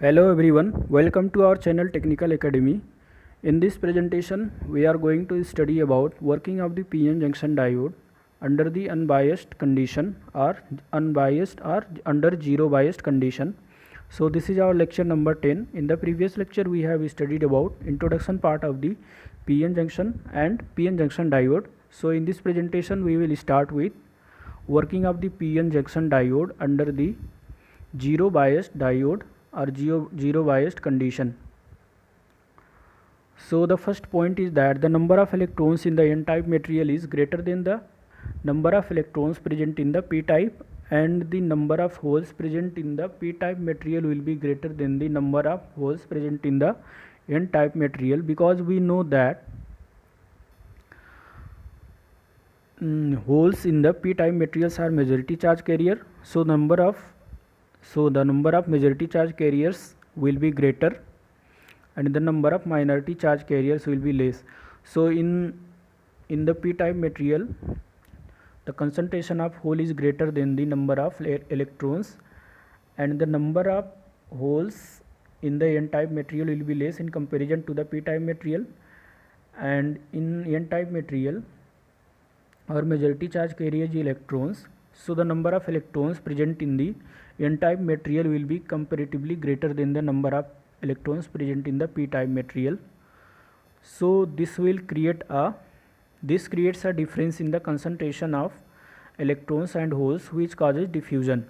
Hello everyone, welcome to our channel Technical Academy. In this presentation, we are going to study about working of the PN junction diode under the unbiased condition or unbiased or under zero biased condition. So this is our lecture number 10. In the previous lecture, we have studied about introduction part of the PN junction and PN junction diode. So in this presentation, we will start with working of the PN junction diode under the zero biased diode or zero biased condition. So the first point is that the number of electrons in the n-type material is greater than the number of electrons present in the p-type, and the number of holes present in the p-type material will be greater than the number of holes present in the n-type material, because we know that holes in the p-type materials are majority charge carrier. So the number of majority charge carriers will be greater and the number of minority charge carriers will be less. So in the p-type material, the concentration of hole is greater than the number of electrons, and the number of holes in the n-type material will be less in comparison to the p-type material. And in n-type material, our majority charge carrier is electrons, so the number of electrons present in the n-type material will be comparatively greater than the number of electrons present in the p-type material. So this creates a difference in the concentration of electrons and holes, which causes diffusion.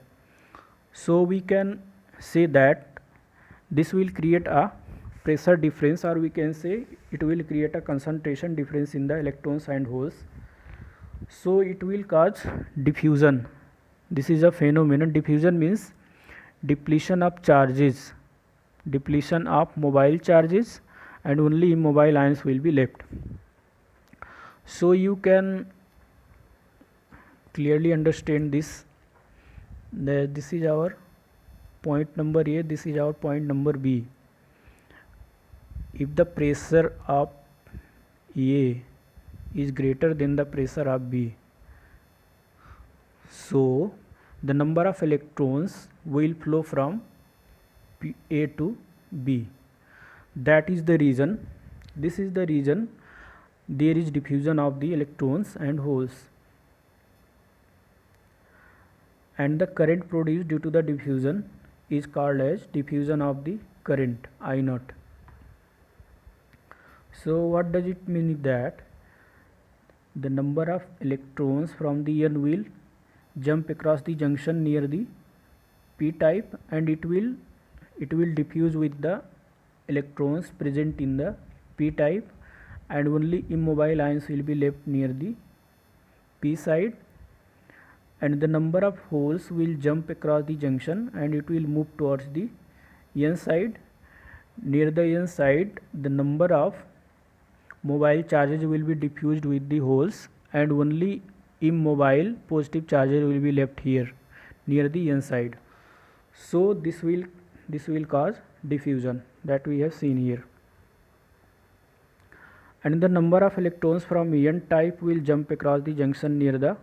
So we can say that this will create a pressure difference, or we can say it will create a concentration difference in the electrons and holes. So it will cause diffusion. This is a phenomenon. Diffusion means depletion of charges, depletion of mobile charges, and only immobile ions will be left. So you can clearly understand this. This is our point number A, this is our point number B. If the pressure of A is greater than the pressure of B, so the number of electrons will flow from A to B. That is the reason, this is the reason there is diffusion of the electrons and holes, and the current produced due to the diffusion is called as diffusion of the current I naught. So what does it mean? That the number of electrons from the n will jump across the junction near the p-type, and it will diffuse with the electrons present in the p-type, and only immobile ions will be left near the p side, and the number of holes will jump across the junction and it will move towards the n side. Near the n side, the number of mobile charges will be diffused with the holes, and only immobile positive charges will be left here near the n side. So this will cause diffusion that we have seen here. And the number of electrons from n type will jump across the junction near the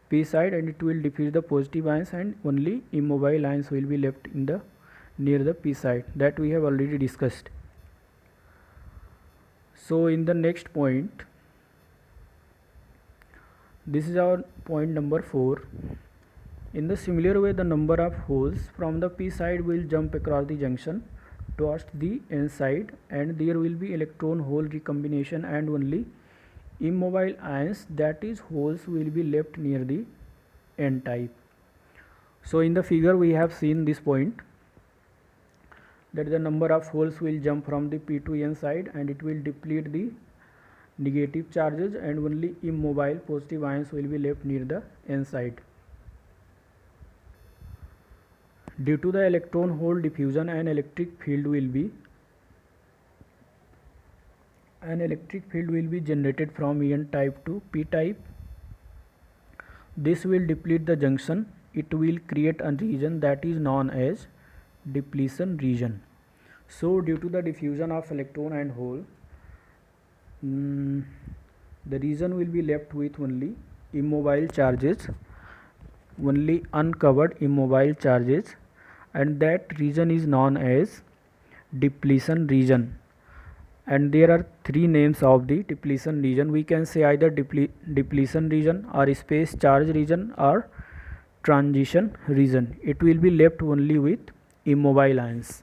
p side, and it will diffuse the positive ions, and only immobile ions will be left in the near the p side, that we have already discussed. So in the next point, this is our point number 4. In the similar way, the number of holes from the p side will jump across the junction towards the n side, and there will be electron hole recombination, and only immobile ions, that is holes, will be left near the n type. So in the figure we have seen this point, that the number of holes will jump from the p to n side, and it will deplete the negative charges, and only immobile positive ions will be left near the n side. Due to the electron hole diffusion, an electric field will be generated from n type to p type. This will deplete the junction. It will create a region that is known as depletion region. So due to the diffusion of electron and hole, the region will be left with only immobile charges, only uncovered immobile charges, and that region is known as depletion region, and there are three names of the depletion region. We can say either depletion region or space charge region or transition region. It will be left only with immobile ions.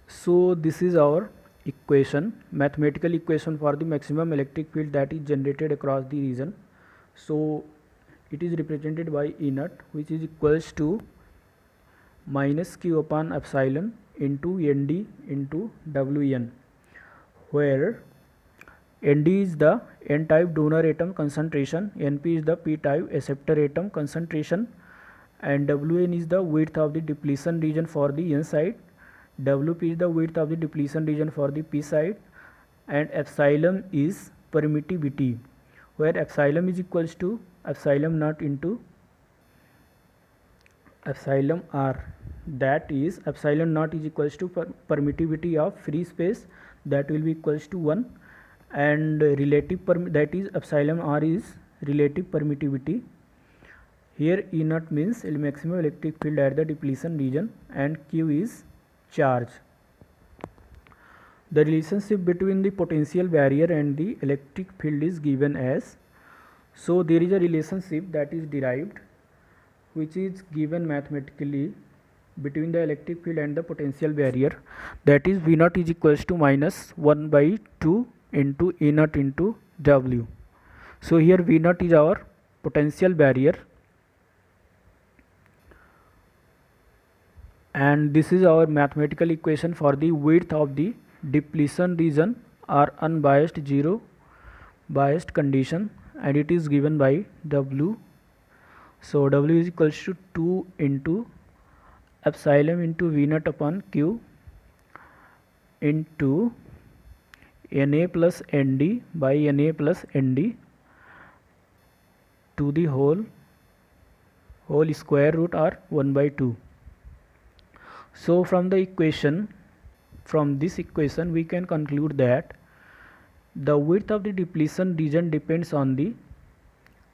So this is our equation, mathematical equation for the maximum electric field that is generated across the region. So it is represented by E naught, which is equals to minus q upon epsilon into nd into wn, where nd is the n-type donor atom concentration, np is the p-type acceptor atom concentration, and wn is the width of the depletion region for the n side, wp is the width of the depletion region for the p side, and epsilon is permittivity, where epsilon is equals to epsilon naught into epsilon r, that is epsilon naught is equals to permittivity of free space, that will be equals to 1, and relative that is epsilon r is relative permittivity. Here E naught means maximum electric field at the depletion region, and q is charge. The relationship between the potential barrier and the electric field is given as, so there is a relationship that is derived, which is given mathematically between the electric field and the potential barrier, that is V naught is equals to minus 1 by 2 into E naught into W. So here V naught is our potential barrier, and this is our mathematical equation for the width of the depletion region or unbiased zero biased condition, and it is given by W. So W is equals to 2 into epsilon into V naught upon Q into Na plus Nd by Na plus Nd to the whole square root or 1 by 2. So from this equation we can conclude that the width of the depletion region depends on the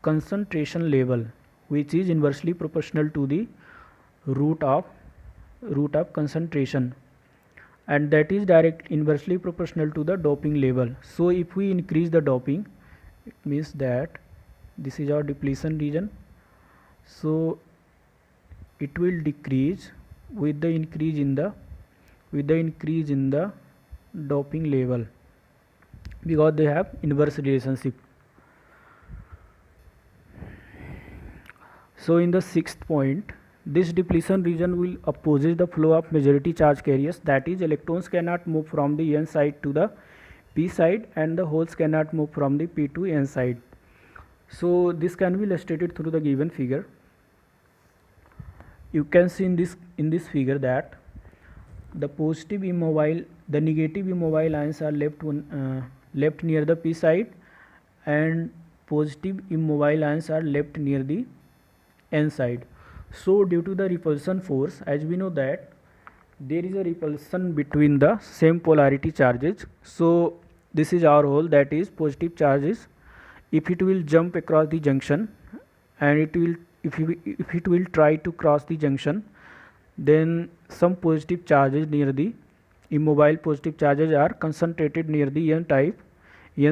concentration level, which is inversely proportional to the root of concentration, and that is inversely proportional to the doping level. So if we increase the doping, it means that this is our depletion region, so it will decrease with the increase in the doping level, because they have inverse relationship. So in the sixth point, this depletion region will opposes the flow of majority charge carriers, that is electrons cannot move from the n side to the p side, and the holes cannot move from the p to n side. So this can be illustrated through the given figure. You can see in this figure that the negative immobile ions are left near the p side, and positive immobile ions are left near the n side. So due to the repulsion force, as we know that there is a repulsion between the same polarity charges, so this is our hole, that is positive charges. If it will jump across the junction, and if it will try to cross the junction, then some positive charges near the immobile positive charges are concentrated near the n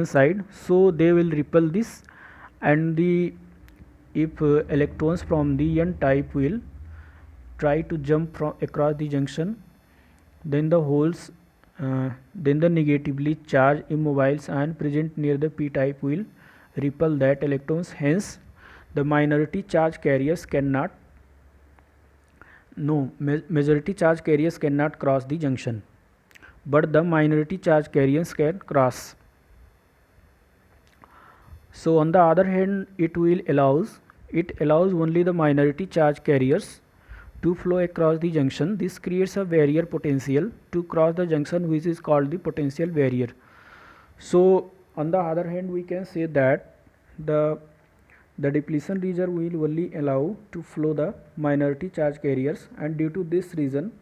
side, so they will repel this, and if electrons from the n type will try to jump across the junction, then then the negatively charged immobiles ion present near the p type will repel that electrons. Hence the majority charge carriers cannot cross the junction, but the minority charge carriers can cross. So on the other hand, it allows only the minority charge carriers to flow across the junction. This creates a barrier potential to cross the junction, which is called the potential barrier. So on the other hand, we can say that the depletion region will only allow to flow the minority charge carriers, and due to this reason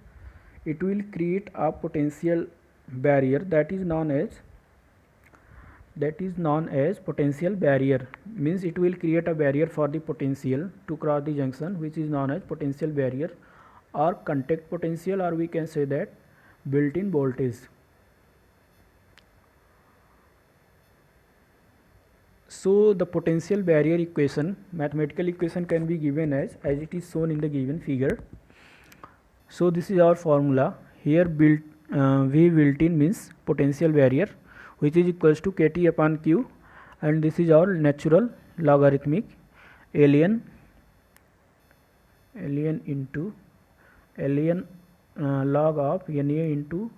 it will create a potential barrier that is known as that is known as potential barrier. Means it will create a barrier for the potential to cross the junction, which is known as potential barrier or contact potential, or we can say that built-in voltage. So the potential barrier equation, mathematical equation, can be given as it is shown in the given figure. So this is our formula. Here V built-in means potential barrier, which is equals to Kt upon Q, and this is our natural logarithmic ln into ln log of Na into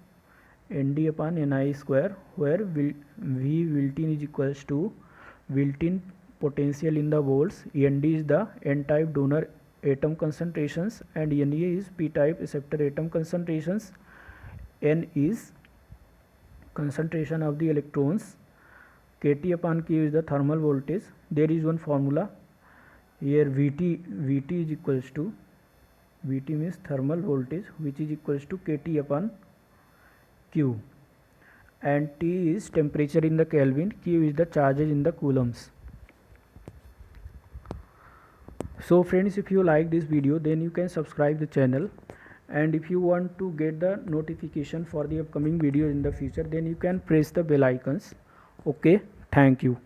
Nd upon Ni square, where V built-in is equals to built-in potential in the volts, Nd is the n-type donor atom concentrations, and Na is p-type acceptor atom concentrations, N is concentration of the electrons, Kt upon Q is the thermal voltage. There is one formula here, Vt is equals to, Vt means thermal voltage, which is equals to Kt upon Q, and T is temperature in the Kelvin, Q is the charges in the coulombs. So friends, if you like this video, then you can subscribe the channel, and if you want to get the notification for the upcoming video in the future, then you can press the bell icons. Okay, thank you.